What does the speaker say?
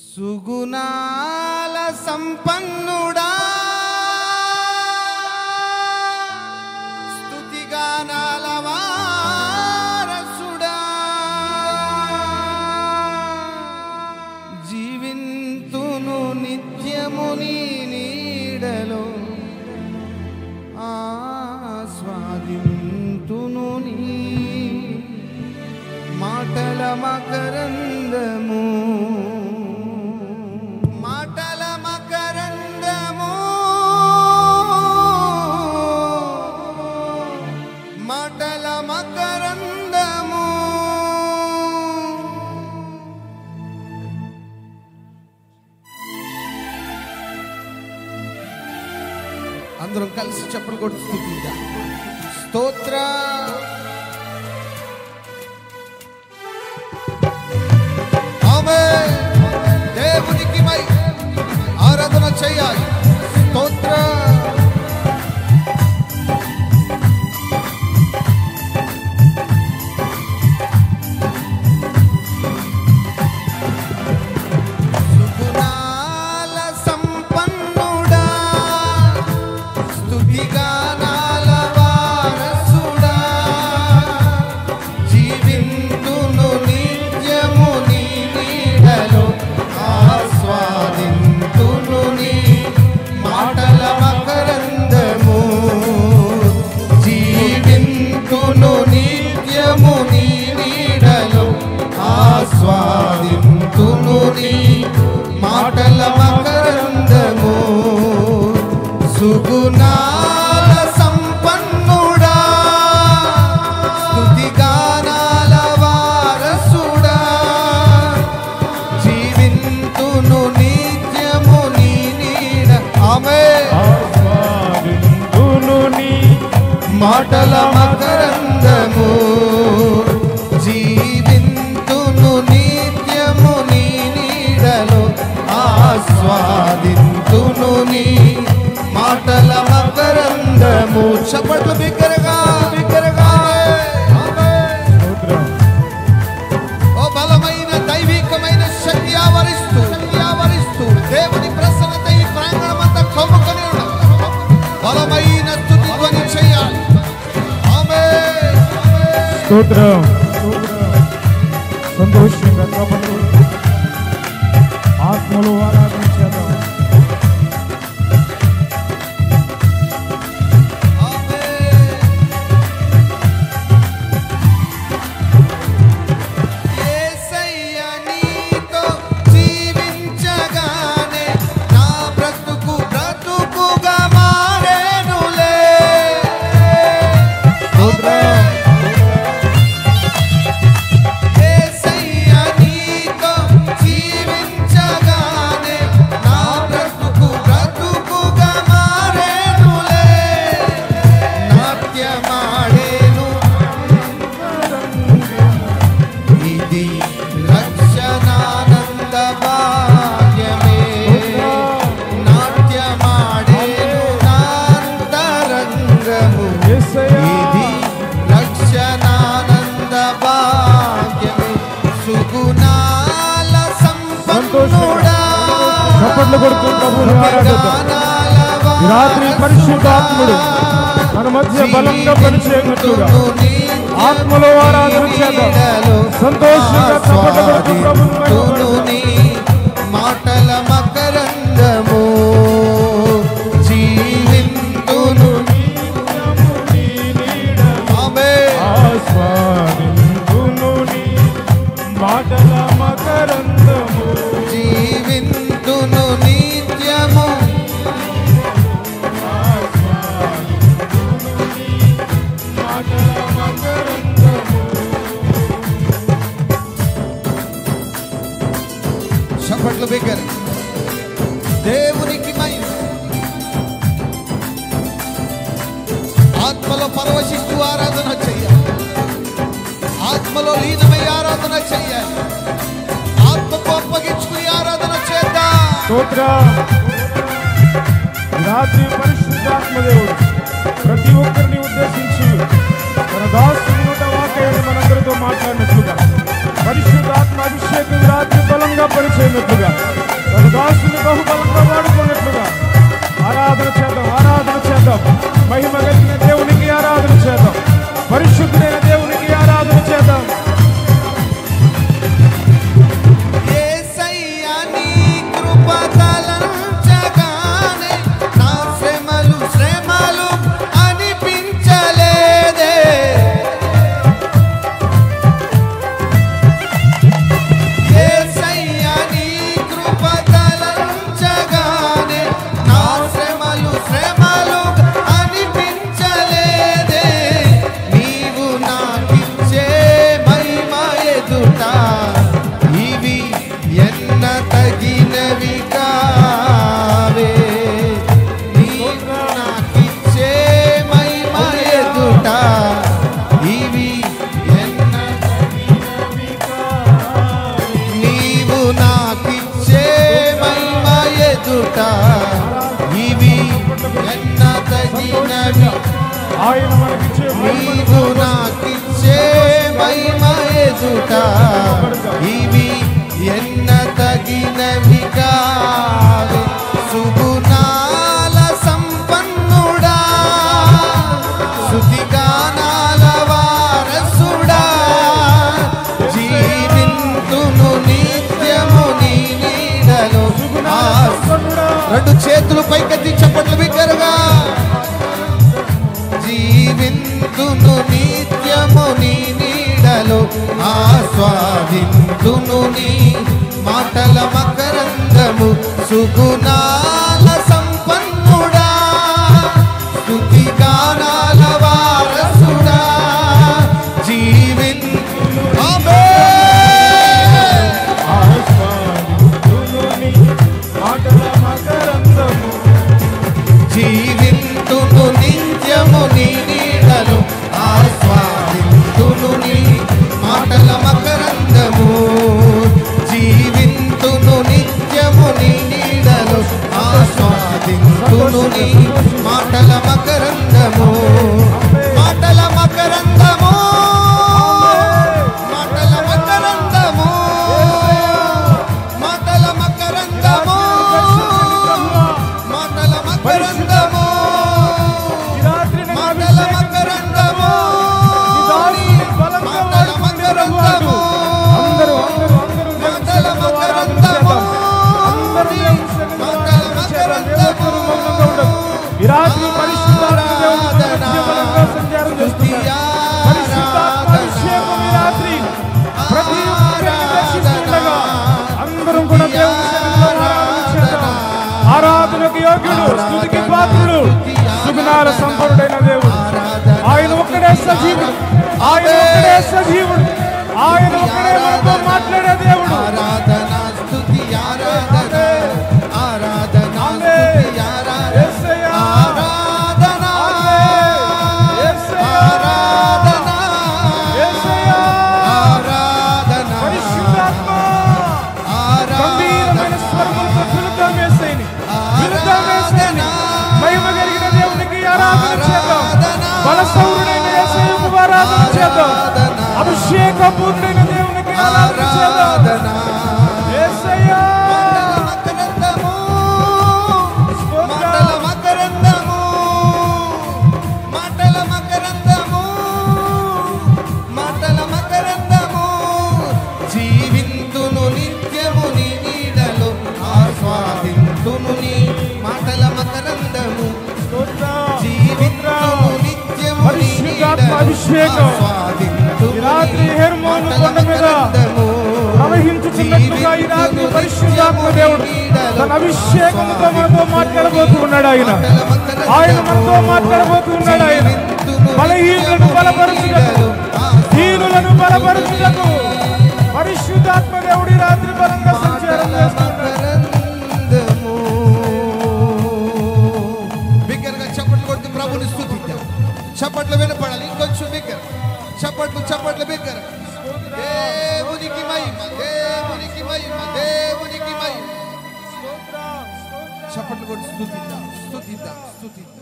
సుగుణాల సంపన్నుడా స్తుతిగానాల వారసుడా జీవింతును నిత్యము నీ నీడలో ఆస్వాదింతును నీ మాటల మకరందము అందరం కలిసి చప్పట్లు కొట్టి స్తుతిద్దాం. స్తోత్రం. ఆమేన్. దేవునికి ఆరాధన చేయాలి. స్తోత్రం. మాటల మకరందము సుగుణాల సంపన్నుడా స్తుతిగానాల వారసుడా జీవింతును నిత్యము నీ నీడ. ఆమేన్. ఆస్వాదింతును నీ మాటల మకరందము జీవింతును నిత్యము నీ నీడలో ఆస్వాదింతును నీ మాటల మకరందము. చప్పట్లు బిగ్గరగా బిగ్గరగా. ఓ బలమైన దైవికమైన శక్తి ఆవరిస్తూ దేవుని ప్రసన్నత ఈ ప్రాంగణమంతా కమ్ముకొని ఉన్నది. బలమైన స్తుతి ధ్వని చేయాలి. ఆమేన్. స్తోత్రం. సంతోషంగా ఆత్మలో ఆరాధించేద్దాం. రాత్రి పరిశుద్ధాత్ముడు మన మధ్య బలంగా పనిచేయనట్లుగా ఆత్మలో ఆరాధన చేద్దాం. సంతోషంగా మాటల మకరందము జీవింతును ఆస్వాదింతును నీ మాటల మకరందము జీవింతును నిత్యము చప్పట్లు బిగ్గర. దేవునికి మహిమ. ఆత్మలో పరవశిస్తూ ఆరాధన చెయ్యాలి. ఆత్మలో లీనమై ఆరాధన చెయ్యాలి. ఆత్మకు అప్పగించుకుని ఆరాధన చేద్దాం. రాత్రి పరిశుద్ధాత్మదేవుడు ప్రతి ఒక్కరిని ఉద్దేశించి తన దాసుని వాక్యాన్ని మనందరితో మాట్లాడినట్లుగా పరిశుద్ధాత్మ అభిషేకం రాత్రి బలంగా పరిచయినట్లుగా ఎదుట ఇవి ఎన్న తగినవి కావే. నీవు నాకిచ్చే మహిమ ఎదుట ఇవి ఎన్న తగినవి కావే. నీవు నాకిచ్చే మహిమ ఎదుట ఇవి ఎన్న తగినవి. నీవు నాకిచ్చే మహిమ ఎదుట ఇవి ఎన్న తగినవి కావే. సుగుణాల సంపన్నుడా, స్తుతిగానాల వారసుడా, జీవింతును నిత్యము నీ నీడలో. రెండు చేతులు పైకెత్తి చప్పట్లు బిగ్గరగా. జీవింతును నిత్యము నీ నీడలో, ఆస్వాదింతును నీ మాటల మకరందము. సుగుణాల సంపన్నుడా, స్తుతిగానాల వారసుడా, జీవింతును మాటల మకరందము. జీవింతును నిత్యము నీ నీడలో, ఆస్వాదింతును నీ మాటల మకరందము. జీవింతును నిత్యము నీ నీడలో, ఆస్వాదింతును నీ మాటల మకరందము. మాటల మకరందము, మాటల మకరందము, మాటల మకరందము, మాటల మకరందము, మాటల మకరందము, మాటల మకరందము, మాటల మకరందము, మాటల మకరందము. ఈ రాత్రి పరిశుద్ధాత్మ దేవుని సంచారం చేస్తున్నారు. పరిశుద్ధాత్మ అభిషేకం ఈ రాత్రి ప్రతి ఒక్కరిని దర్శిస్తుండగా అందరం కూడా దేవుని సన్నిధిలో ఆరాధించేద్దాం. ఆరాధనకు యోగ్యుడు, స్తుతికి పాత్రుడు, సుగుణాల సంపన్నుడైన దేవుడు. ఆయన ఒక్కడే సజీవుడు, ఆయన ఒక్కడే సజీవుడు, ఆయన ఒక్కడే మనతో మాట్లాడే దేవుడు. ఆరాధన స్తుతి ఆరాధన ఆరాధన స్తుతి ఆరాధన ఆరాధన ఆరాధన ఆరాధన. పరిశుద్ధాత్మ గంభీరమైన స్వరములతో పిలుద్దాం యేసయ్యని, పిలుద్దాం యేసయ్యని. మహిమ కలిగిన దేవునికి ఆరాధన చేద్దాం. బలసౌరుడైన యేసయ్యకు ఆరాధన చేద్దాం. అభిషేక పూర్ణైన దేవునికి ఆరాధన చేద్దాం. యేసయ్యా మాటల మకరందము, మాటల మకరందము, మాటల మకరందము. జీవింతును నిత్యము నీ నీడలో, ఆస్వాదింతును నీ మాటల మకరందము. జీవింతును నిత్యము నీ నీడలో, ఆస్వాదింతును ఈ రాత్రి హెర్మోను కొండ మీద ప్రవహించుతున్నట్లుగా ఈ రాత్రి పరిశుద్ధాత్మ దేవుడు తన అభిషేకంతో మనతో మాట్లాడబోతూ ఉన్నాడు. ఆయన మనతో మాట్లాడబోతూ ఉన్నాడు. ఆయన బలహీనులను బలపరుచుటకు, దీనులను బలపరుచుటకు పరిశుద్ధాత్మ దేవుడి రాత్రి బలంగా సంచారం చేస్తున్నాడు. బిగ్గరగా చప్పట్లు కొడుతూ ప్రభుని స్తుతిద్దాం. చప్పట్లు వినపడాలి, ఇంకొంచెం బిగ్గర చప్పట్లు, చప్పట్లు బిగ్గర. దేవునికి మహిమ, దేవునికి మహిమ, దేవునికి మహిమ. చప్పట్లు కొడుతూ స్తుతిద్దాం, స్తుతిద్దాం, స్తుతిద్దాం.